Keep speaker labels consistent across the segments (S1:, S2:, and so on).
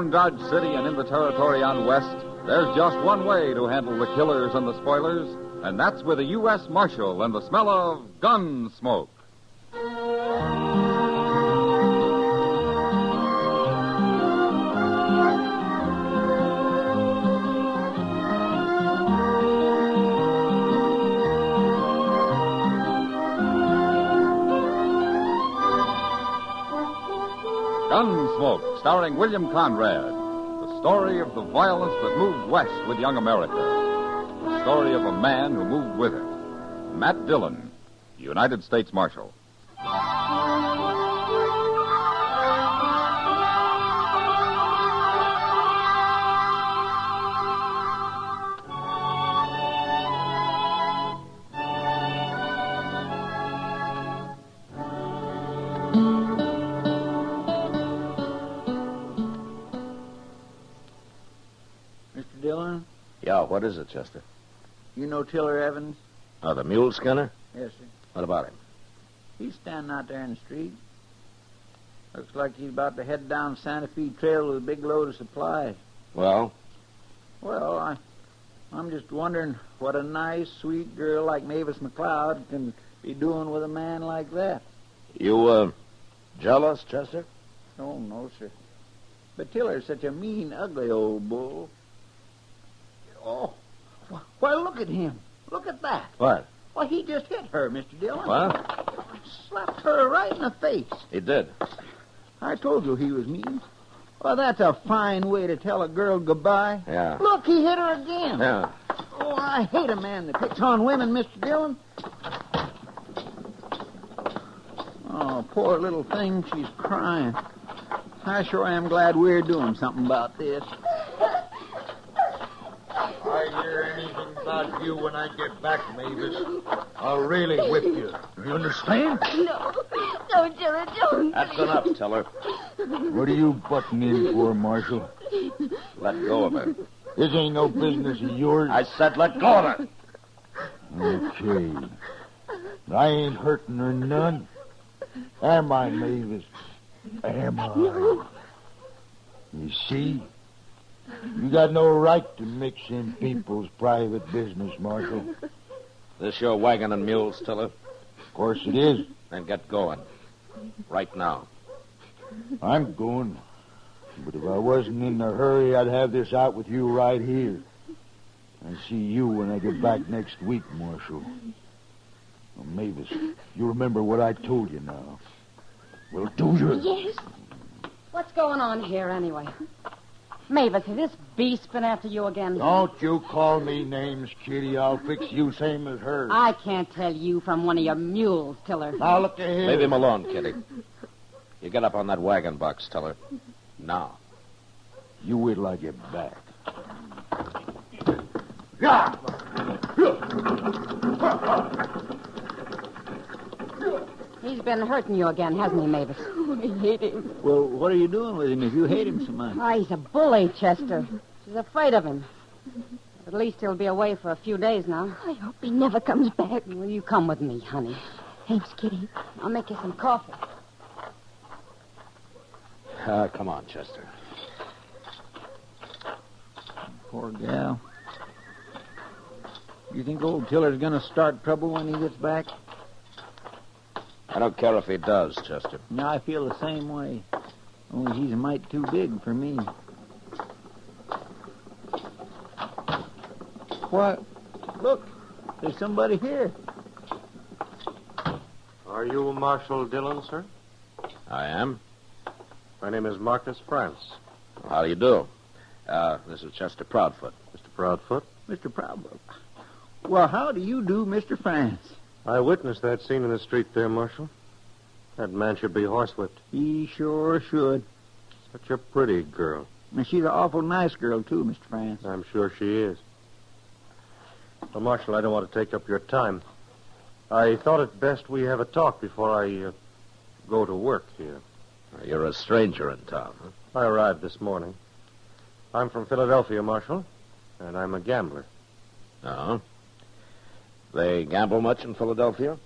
S1: around Dodge City and in the territory on West, there's just one way to handle the killers and the spoilers, and that's with a U.S. Marshal and the smell of Gunsmoke. Gunsmoke, starring William Conrad. The story of the violence that moved west with young America. The story of a man who moved with it. Matt Dillon, United States Marshal.
S2: Mr. Dillon?
S3: Yeah, what is it, Chester?
S2: You know Tiller Evans?
S3: Oh, the mule skinner?
S2: Yes, sir.
S3: What about him?
S2: He's standing out there in the street. Looks like he's about to head down Santa Fe Trail with a big load of supplies.
S3: Well?
S2: Well, I'm just wondering what a nice, sweet girl like Mavis McLeod can be doing with a man like that.
S3: You, jealous, Chester?
S2: Oh, no, sir. But Tiller's such a mean, ugly old bull. Oh, why, look at him. Look at that.
S3: What?
S2: Why, he just hit her, Mr. Dillon.
S3: What?
S2: Slapped her right in the face.
S3: He did.
S2: I told you he was mean. Well, that's a fine way to tell a girl goodbye.
S3: Yeah.
S2: Look, he hit her again.
S3: Yeah.
S2: Oh, I hate a man that picks on women, Mr. Dillon. Oh, poor little thing, she's crying. I sure am glad we're doing something about this.
S4: I hear anything about you when I get back, Mavis, I'll really whip you. You understand?
S5: No, Tiller, don't.
S3: That's enough, Tiller.
S4: What are you butting in for, Marshal?
S3: Let go of her.
S4: This ain't no business of yours.
S3: I said let go of her.
S4: Okay. I ain't hurting her none. Am I, Mavis? Am I?
S5: No.
S4: You see? You got no right to mix in people's private business, Marshal.
S3: This your wagon and mules, Tiller?
S4: Of course it is.
S3: Then get going. Right now.
S4: I'm going. But if I wasn't in a hurry, I'd have this out with you right here. I'll see you when I get back next week, Marshal. Well, Mavis, you remember what I told you now. Well, do you?
S5: Yes.
S6: What's going on here, anyway? Mavis, has this beast been after you again?
S4: Don't you call me names, Kitty. I'll fix you same as her.
S6: I can't tell you from one of your mules, Tiller.
S4: Now, look ahead.
S3: Leave him alone, Kitty. You get up on that wagon box, Tiller. Now.
S4: You wait till I get back.
S6: He's been hurting you again, hasn't he, Mavis?
S5: Oh, I hate him.
S2: Well, what are you doing with him if you hate him so much?
S6: Oh, he's a bully, Chester. She's afraid of him. At least he'll be away for a few days now.
S5: I hope he never comes back.
S6: Will you come with me, honey?
S5: Thanks, Kitty.
S6: I'll make you some coffee.
S3: Come on, Chester.
S2: Poor gal. You think old Tiller's going to start trouble when he gets back?
S3: I don't care if he does, Chester.
S2: No, I feel the same way. Only he's a mite too big for me. What? Look, there's somebody here.
S7: Are you Marshal Dillon, sir?
S3: I am.
S7: My name is Marcus France.
S3: How do you do? This is Chester Proudfoot.
S7: Mr. Proudfoot?
S2: Mr. Proudfoot. Well, how do you do, Mr. France?
S7: I witnessed that scene in the street there, Marshal. That man should be horsewhipped.
S2: He sure should.
S7: Such a pretty girl.
S2: And she's an awful nice girl, too, Mr. France.
S7: I'm sure she is. Well, Marshal, I don't want to take up your time. I thought it best we have a talk before I go to work here.
S3: You're a stranger in town, huh?
S7: I arrived this morning. I'm from Philadelphia, Marshal, and I'm a gambler.
S3: Oh? They gamble much in Philadelphia?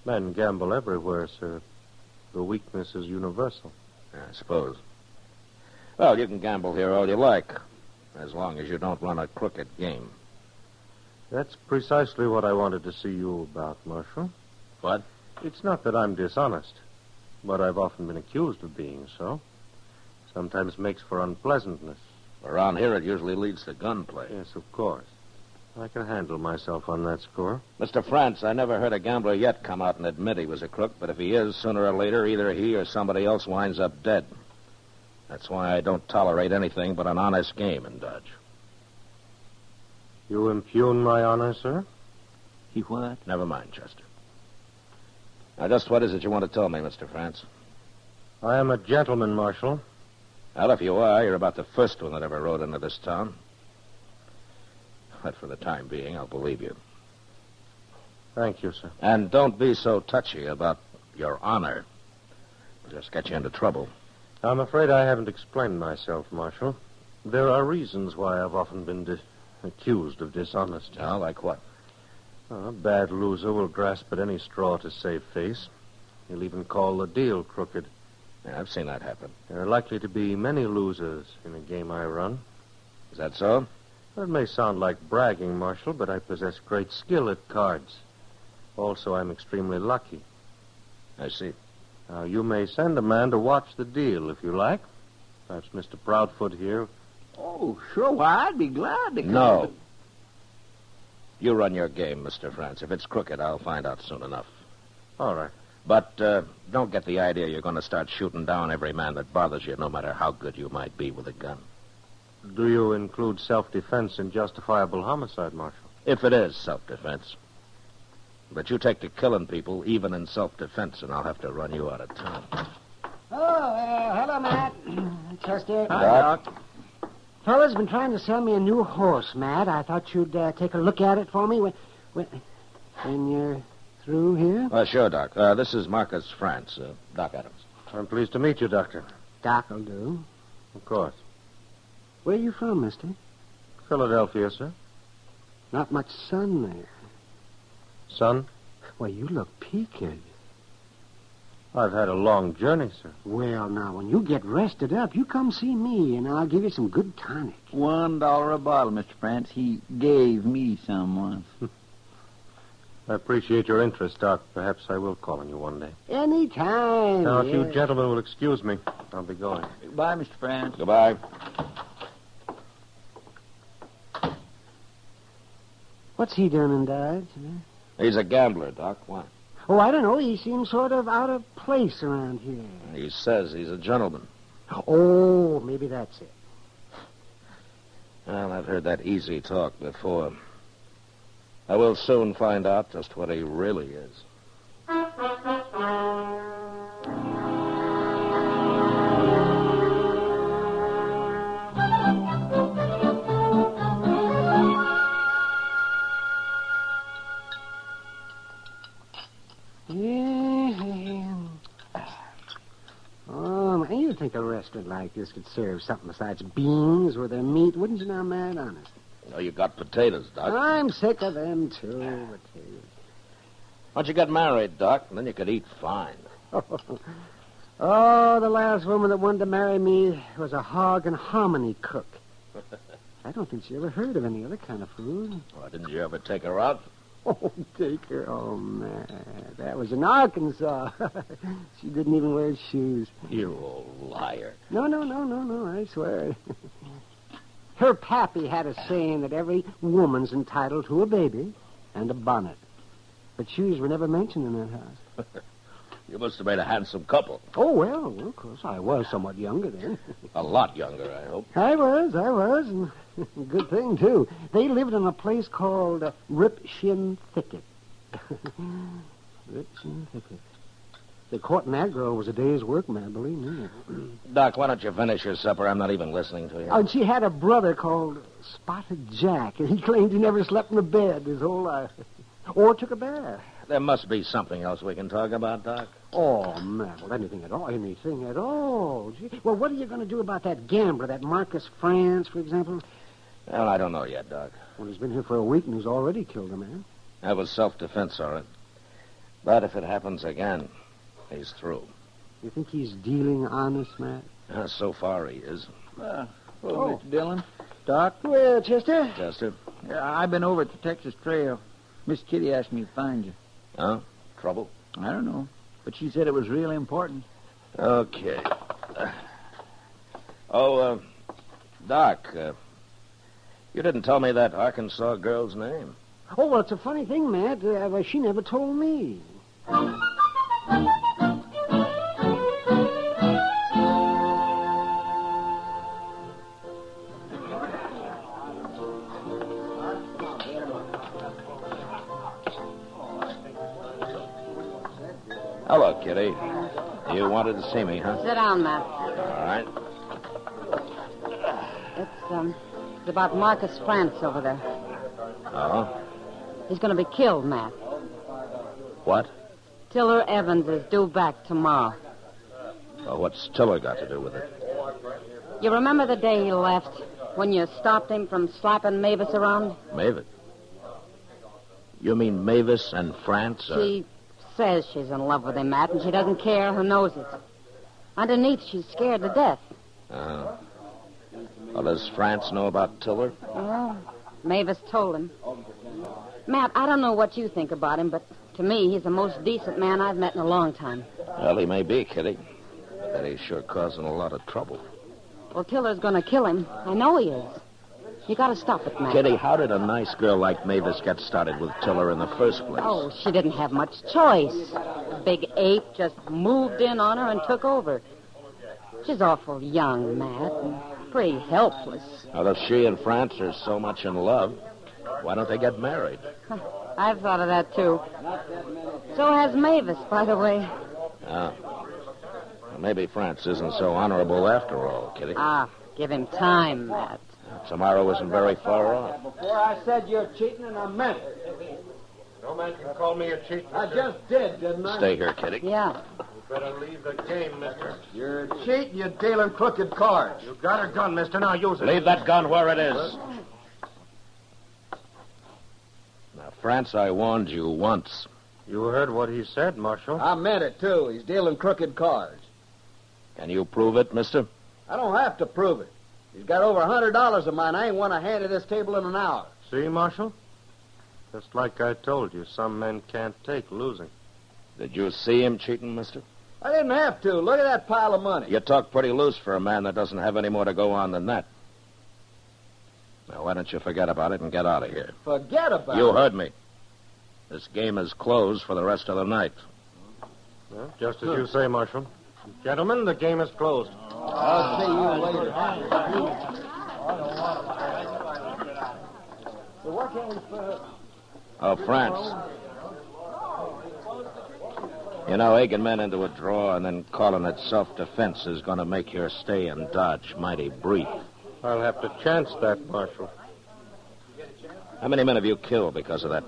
S7: Men gamble everywhere, sir. The weakness is universal.
S3: I suppose. Well, you can gamble here all you like, as long as you don't run a crooked game.
S7: That's precisely what I wanted to see you about, Marshal.
S3: What?
S7: It's not that I'm dishonest, but I've often been accused of being so. Sometimes makes for unpleasantness.
S3: Around here, it usually leads to gunplay.
S7: Yes, of course. I can handle myself on that score.
S3: Mr. France, I never heard a gambler yet come out and admit he was a crook, but if he is, sooner or later, either he or somebody else winds up dead. That's why I don't tolerate anything but an honest game in Dodge.
S7: You impugn my honor, sir?
S2: He what?
S3: Never mind, Chester. Now, just what is it you want to tell me, Mr. France?
S7: I am a gentleman, Marshal.
S3: Well, if you are, you're about the first one that ever rode into this town. But for the time being, I'll believe you.
S7: Thank you, sir.
S3: And don't be so touchy about your honor. It'll just get you into trouble.
S7: I'm afraid I haven't explained myself, Marshal. There are reasons why I've often been accused of dishonesty.
S3: Oh, like what?
S7: A bad loser will grasp at any straw to save face. He'll even call the deal crooked.
S3: Yeah, I've seen that happen.
S7: There are likely to be many losers in a game I run.
S3: Is that so?
S7: Well, it may sound like bragging, Marshal, but I possess great skill at cards. Also, I'm extremely lucky.
S3: I see.
S7: Now, you may send a man to watch the deal if you like. Perhaps Mr. Proudfoot here.
S2: Oh, sure. Why, I'd be glad to come.
S3: No. You run your game, Mr. France. If it's crooked, I'll find out soon enough.
S7: All right.
S3: But don't get the idea you're going to start shooting down every man that bothers you, no matter how good you might be with a gun.
S7: Do you include self-defense in justifiable homicide, Marshal?
S3: If it is self-defense. But you take to killing people, even in self-defense, and I'll have to run you out of town.
S6: Oh, hello, Matt. Chester.
S2: Hi, Doc.
S6: Fella's been trying to sell me a new horse, Matt. I thought you'd take a look at it for me when you're through here.
S3: Sure, Doc. This is Marcus France, Doc Adams.
S7: I'm pleased to meet you, Doctor.
S6: Doc'll do.
S7: Of course.
S6: Where you from, mister?
S7: Philadelphia, sir.
S6: Not much sun there.
S7: Son?
S6: Well, you look peaked.
S7: I've had a long journey, sir.
S6: Well, now, when you get rested up, you come see me, and I'll give you some good tonic.
S2: $1 a bottle, Mr. France. He gave me some once.
S7: I appreciate your interest, Doc. Perhaps I will call on you one day.
S6: Anytime.
S7: Now, if you
S6: yes.
S7: gentlemen will excuse me, I'll be going.
S2: Goodbye, Mr. France.
S3: Goodbye.
S6: What's he doing in Dodge?
S3: He's a gambler, Doc. Why?
S6: Oh, I don't know. He seems sort of out of place around here.
S3: He says he's a gentleman.
S6: Oh, maybe that's it.
S3: Well, I've heard that easy talk before. I will soon find out just what he really is.
S6: You'd think a restaurant like this could serve something besides beans with their meat, wouldn't you now, Matt? Honest.
S3: You know, you got potatoes, Doc.
S6: I'm sick of them, too. Potatoes.
S3: Why don't you get married, Doc, and then you could eat fine.
S6: Oh, the last woman that wanted to marry me was a hog and hominy cook. I don't think she ever heard of any other kind of food.
S3: Why didn't you ever take her out?
S6: Oh, take her. Oh, man. That was in Arkansas. She didn't even wear shoes.
S3: You old liar.
S6: No, I swear. Her pappy had a saying that every woman's entitled to a baby and a bonnet. But shoes were never mentioned in that house.
S3: You must have made a handsome couple.
S6: Oh, well, of course, I was somewhat younger then.
S3: A lot younger, I hope.
S6: I was. And good thing, too. They lived in a place called Rip Shin Thicket. Rip Shin Thicket. The courting that girl was a day's work, man, believe me.
S3: Doc, why don't you finish your supper? I'm not even listening to you.
S6: Oh, and she had a brother called Spotted Jack, and he claimed he never slept in a bed his whole life. Or took a bath.
S3: There must be something else we can talk about, Doc.
S6: Oh, man, well, anything at all. Gee. Well, what are you going to do about that gambler, that Marcus France, for example?
S3: Well, I don't know yet, Doc.
S6: Well, he's been here for a week and he's already killed a man.
S3: That was self-defense, all right. But if it happens again, he's through.
S6: You think he's dealing honest, Matt?
S3: So far he is.
S2: Hello, Mr. Dillon. Doc?
S6: Well, Chester?
S3: Chester?
S2: I've been over at the Texas Trail. Miss Kitty asked me to find you.
S3: Huh? Trouble?
S2: I don't know, but she said it was really important.
S3: Okay. Doc, you didn't tell me that Arkansas girl's name.
S6: Oh, well, it's a funny thing, Matt. She never told me.
S3: Hello, Kitty. You wanted to see me, huh?
S8: Sit down, Matt.
S3: All right.
S8: It's about Marcus France over there.
S3: Oh?
S8: He's going to be killed, Matt.
S3: What?
S8: Tiller Evans is due back tomorrow.
S3: Well, what's Tiller got to do with it?
S8: You remember the day he left, when you stopped him from slapping Mavis around?
S3: Mavis? You mean Mavis and France?
S8: She says she's in love with him, Matt, and she doesn't care who knows it. Underneath, she's scared to death.
S3: Well, does France know about Tiller?
S8: Well, Mavis told him. Matt, I don't know what you think about him, but to me, he's the most decent man I've met in a long time.
S3: Well, he may be, Kitty. But he's sure causing a lot of trouble.
S8: Well, Tiller's going to kill him. I know he is. You got to stop it, Matt.
S3: Kitty, how did a nice girl like Mavis get started with Tiller in the first place?
S8: Oh, she didn't have much choice. The big ape just moved in on her and took over. She's awful young, Matt, and pretty helpless.
S3: Well, if she and France are so much in love, why don't they get married?
S8: I've thought of that, too. So has Mavis, by the way.
S3: Well, maybe France isn't so honorable after all, Kitty.
S8: Give him time, Matt.
S3: Tomorrow isn't very far off.
S2: Before I said you're cheating, and I meant it.
S7: No man can call me a cheat, mister.
S2: I just did, didn't I?
S3: Stay here, Kitty.
S8: Yeah.
S7: You better leave the game, mister.
S2: You're a cheat, you're dealing crooked cards.
S7: You got a gun, mister. Now use it.
S3: Leave that gun where it is. Now, France, I warned you once.
S7: You heard what he said, Marshal.
S2: I meant it, too. He's dealing crooked cards.
S3: Can you prove it, mister?
S2: I don't have to prove it. He's got over $100 of mine. I ain't won a hand at this table in an hour.
S7: See, Marshal? Just like I told you, some men can't take losing.
S3: Did you see him cheating, mister?
S2: I didn't have to. Look at that pile of money.
S3: You talk pretty loose for a man that doesn't have any more to go on than that. Now, why don't you forget about it and get out of here?
S2: Forget about it.
S3: You heard me. This game is closed for the rest of the night.
S7: Well, just as you say, Marshal. Gentlemen, the game is closed.
S2: I'll see you later.
S3: Oh, France. You know, egging men into a draw and then calling it self-defense is going to make your stay in Dodge mighty brief.
S7: I'll have to chance that, Marshal.
S3: How many men have you killed because of that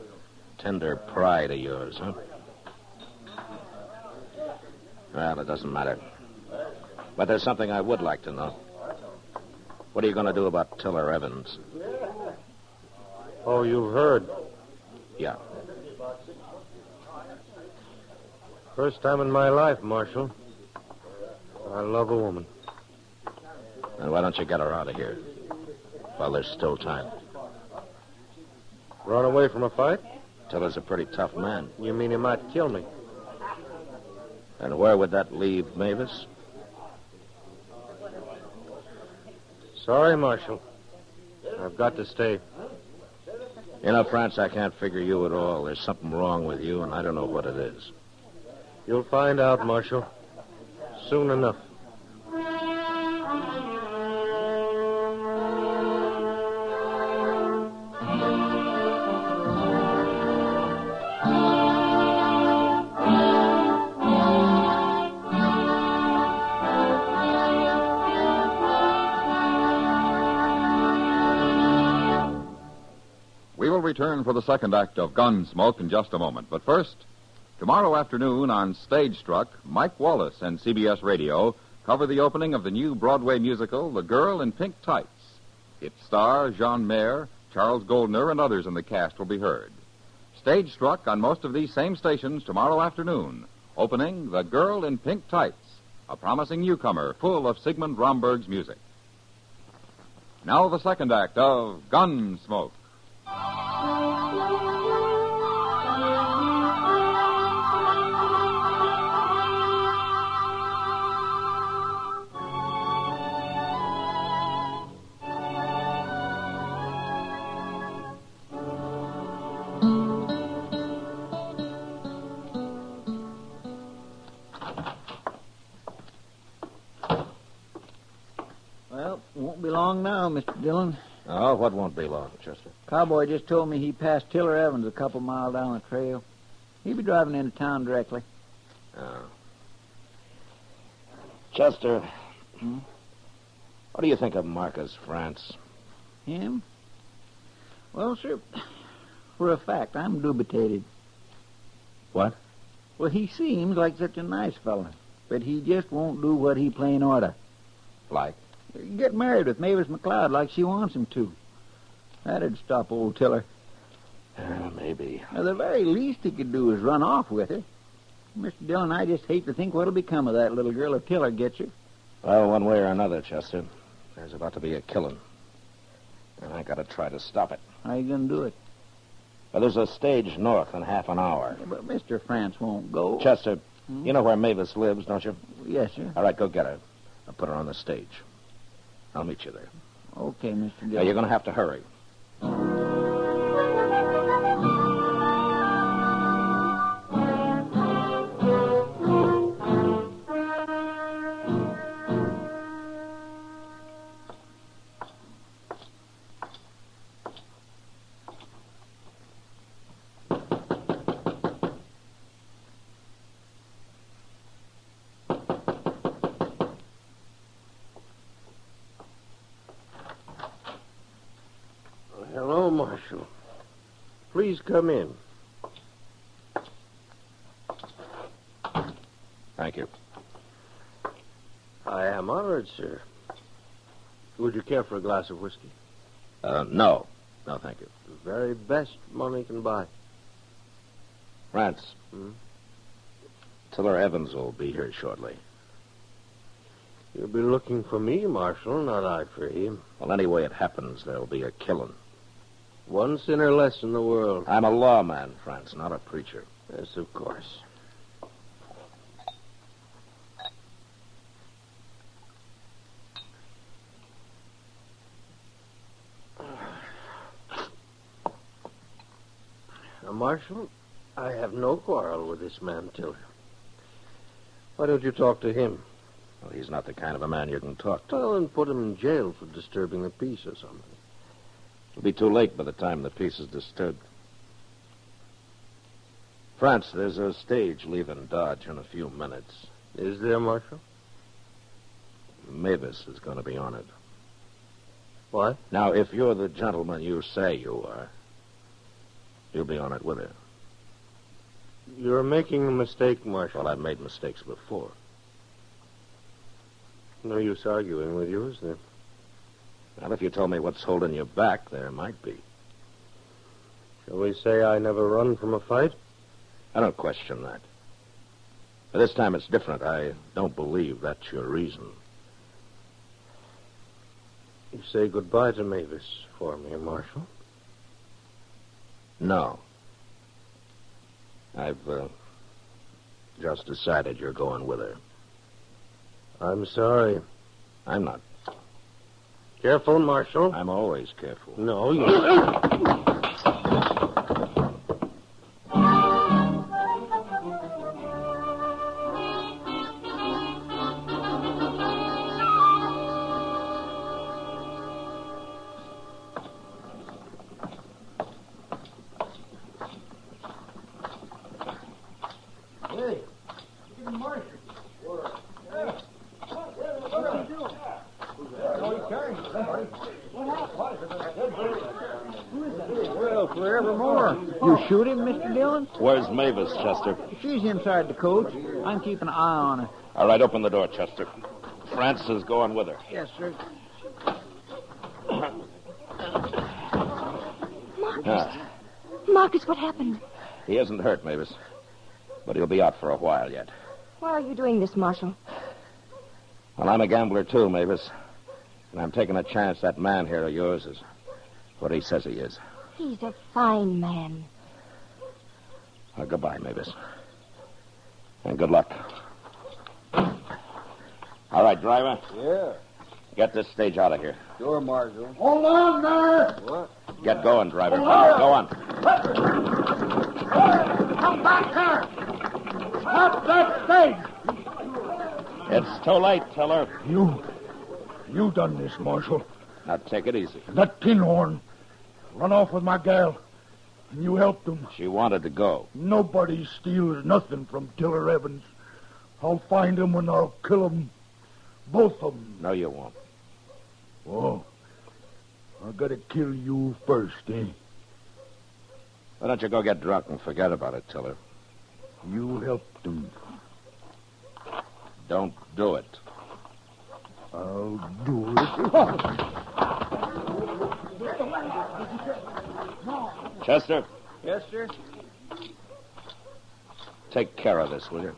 S3: tender pride of yours, huh? Well, it doesn't matter. But there's something I would like to know. What are you going to do about Tiller Evans?
S7: Oh, you've heard.
S3: Yeah.
S7: First time in my life, Marshal. I love a woman.
S3: Then why don't you get her out of here while there's still time?
S7: Run away from a fight?
S3: Tiller's a pretty tough man.
S7: You mean he might kill me?
S3: And where would that leave Mavis?
S7: Sorry, Marshal. I've got to stay.
S3: You know, France, I can't figure you at all. There's something wrong with you, and I don't know what it is.
S7: You'll find out, Marshal. Soon enough.
S1: We will return for the second act of Gunsmoke in just a moment. But first, tomorrow afternoon on Stage Struck, Mike Wallace and CBS Radio cover the opening of the new Broadway musical, The Girl in Pink Tights. Its star, Jean Mayer, Charles Goldner, and others in the cast will be heard. Stage Struck on most of these same stations tomorrow afternoon, opening The Girl in Pink Tights, a promising newcomer full of Sigmund Romberg's music. Now the second act of Gunsmoke.
S2: Well, won't be long now, Mr. Dillon.
S3: Oh, what won't be long, Chester?
S2: Cowboy just told me he passed Tiller Evans a couple miles down the trail. He'll be driving into town directly.
S3: Oh. Chester, what do you think of Marcus France?
S2: Him? Well, sir, for a fact, I'm dubitated.
S3: What?
S2: Well, he seems like such a nice fella, but he just won't do what he plain oughta.
S3: Like?
S2: Get married with Mavis McLeod like she wants him to. That'd stop old Tiller.
S3: Maybe.
S2: Now, the very least he could do is run off with her. Mr. Dillon, I just hate to think what'll become of that little girl if Tiller gets her.
S3: Well, one way or another, Chester, there's about to be a killing. And I gotta try to stop it.
S2: How you gonna do it?
S3: Well, there's a stage north in half an hour.
S2: But Mr. France won't go.
S3: Chester, you know where Mavis lives, don't you?
S2: Yes, sir.
S3: All right, go get her. I'll put her on the stage. I'll meet you there.
S2: Okay, Mr. Dillon.
S3: Now, you're gonna have to hurry.
S7: Hello, Marshal. Please come in.
S3: Thank you.
S7: I am honored, sir. Would you care for a glass of whiskey?
S3: No. No, thank you.
S7: The very best money can buy.
S3: France. Tiller Evans will be here shortly.
S7: You'll be looking for me, Marshal, not I for him.
S3: Well, any way it happens, there'll be a killing.
S7: One sinner less in the world.
S3: I'm a lawman, France, not a preacher.
S7: Yes, of course. Now, Marshal, I have no quarrel with this man, Tiller. Why don't you talk to him?
S3: Well, he's not the kind of a man you can talk to.
S7: Well, then put him in jail for disturbing the peace or something.
S3: It'll be too late by the time the peace is disturbed. France, there's a stage leaving Dodge in a few minutes.
S7: Is there, Marshal?
S3: Mavis is going to be on it.
S7: What?
S3: Now, if you're the gentleman you say you are, you'll be on it with her.
S7: You're making a mistake, Marshal.
S3: Well, I've made mistakes before.
S7: No use arguing with you, is there?
S3: Well, if you told me what's holding you back, there might be.
S7: Shall we say I never run from a fight?
S3: I don't question that. But this time it's different. I don't believe that's your reason.
S7: You say goodbye to Mavis for me, Marshal?
S3: No. I've just decided you're going with her.
S7: I'm sorry.
S3: I'm not.
S7: Careful, Marshal.
S3: I'm always careful.
S7: No, you...
S2: Hey, good morning. Well, forevermore. You shoot him, Mr. Dillon?
S3: Where's Mavis, Chester?
S2: She's inside the coach. I'm keeping an eye on her.
S3: All right, open the door, Chester. France is going with her.
S2: Yes, sir.
S5: Marcus, what happened?
S3: He isn't hurt, Mavis. But he'll be out for a while yet.
S5: Why are you doing this, Marshal?
S3: Well, I'm a gambler, too, Mavis. And I'm taking a chance that man here of yours is what he says he is.
S5: He's a fine man.
S3: Well, goodbye, Mavis. And good luck. All right, driver.
S2: Yeah.
S3: Get this stage out of here.
S2: Sure, Marshal.
S4: Hold on there!
S2: What?
S3: Get going, driver. Go on.
S4: Come back here! Stop that stage!
S3: It's too late, Tiller.
S4: You done this, Marshal.
S3: Now, take it easy.
S4: That pinhorn run off with my gal, and you helped him.
S3: She wanted to go.
S4: Nobody steals nothing from Tiller Evans. I'll find him and I'll kill him. Both of them.
S3: No, you won't.
S4: Oh, I gotta kill you first, eh?
S3: Why don't you go get drunk and forget about it, Tiller?
S4: You helped him.
S3: Don't do it.
S4: I'll do it.
S3: Chester,
S2: Yes, sir?
S3: take care of this, will you?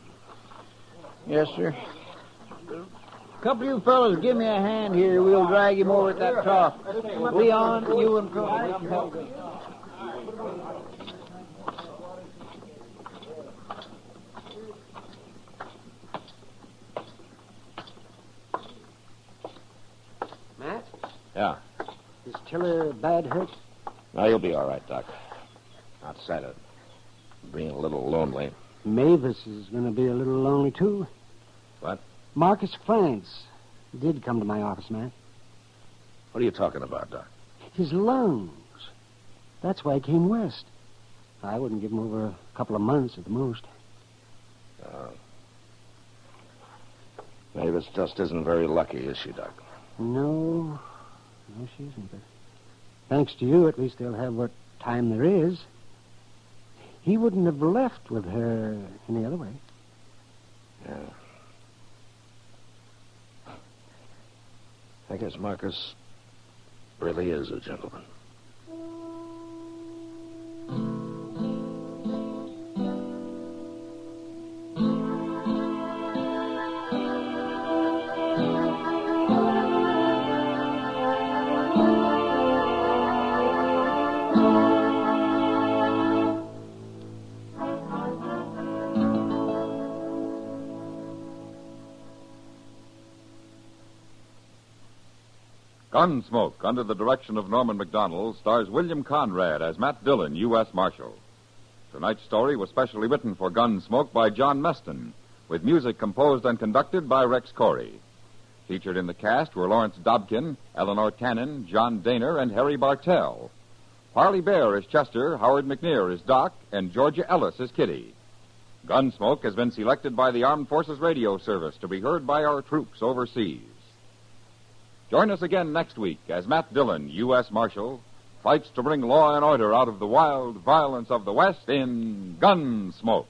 S2: Yes, sir. Couple of you fellas, give me a hand here. We'll drag him over at that trough. Leon, you and Crow.
S6: Matt,
S3: Yeah.
S6: is Tiller bad hurt?
S3: No, you'll be all right, Doc. Outside of being a little lonely.
S6: Mavis is going to be a little lonely, too.
S3: What?
S6: Marcus France did come to my office, Matt.
S3: What are you talking about, Doc?
S6: His lungs. That's why he came west. I wouldn't give him over a couple of months at the most.
S3: Mavis just isn't very lucky, is she, Doc?
S6: No, she isn't. But thanks to you, at least they'll have what time there is. He wouldn't have left with her any other way.
S3: Yeah. I guess Marcus really is a gentleman.
S1: Gunsmoke, under the direction of Norman MacDonald, stars William Conrad as Matt Dillon, U.S. Marshal. Tonight's story was specially written for Gunsmoke by John Meston, with music composed and conducted by Rex Corey. Featured in the cast were Lawrence Dobkin, Eleanor Tannen, John Daner, and Harry Bartell. Parley Bear is Chester, Howard McNear is Doc, and Georgia Ellis is Kitty. Gunsmoke has been selected by the Armed Forces Radio Service to be heard by our troops overseas. Join us again next week as Matt Dillon, U.S. Marshal, fights to bring law and order out of the wild violence of the West in Gunsmoke.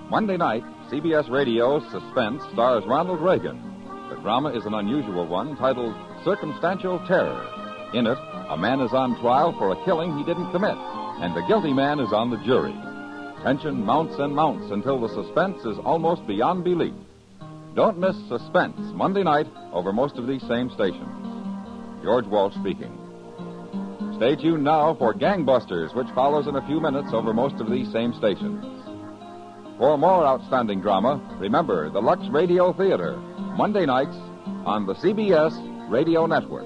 S1: Monday night, CBS Radio's Suspense stars Ronald Reagan. The drama is an unusual one titled Circumstantial Terror. In it, a man is on trial for a killing he didn't commit, and the guilty man is on the jury. Tension mounts and mounts until the suspense is almost beyond belief. Don't miss Suspense Monday night over most of these same stations. George Walsh speaking. Stay tuned now for Gangbusters, which follows in a few minutes over most of these same stations. For more outstanding drama, remember the Lux Radio Theater, Monday nights on the CBS Radio Network.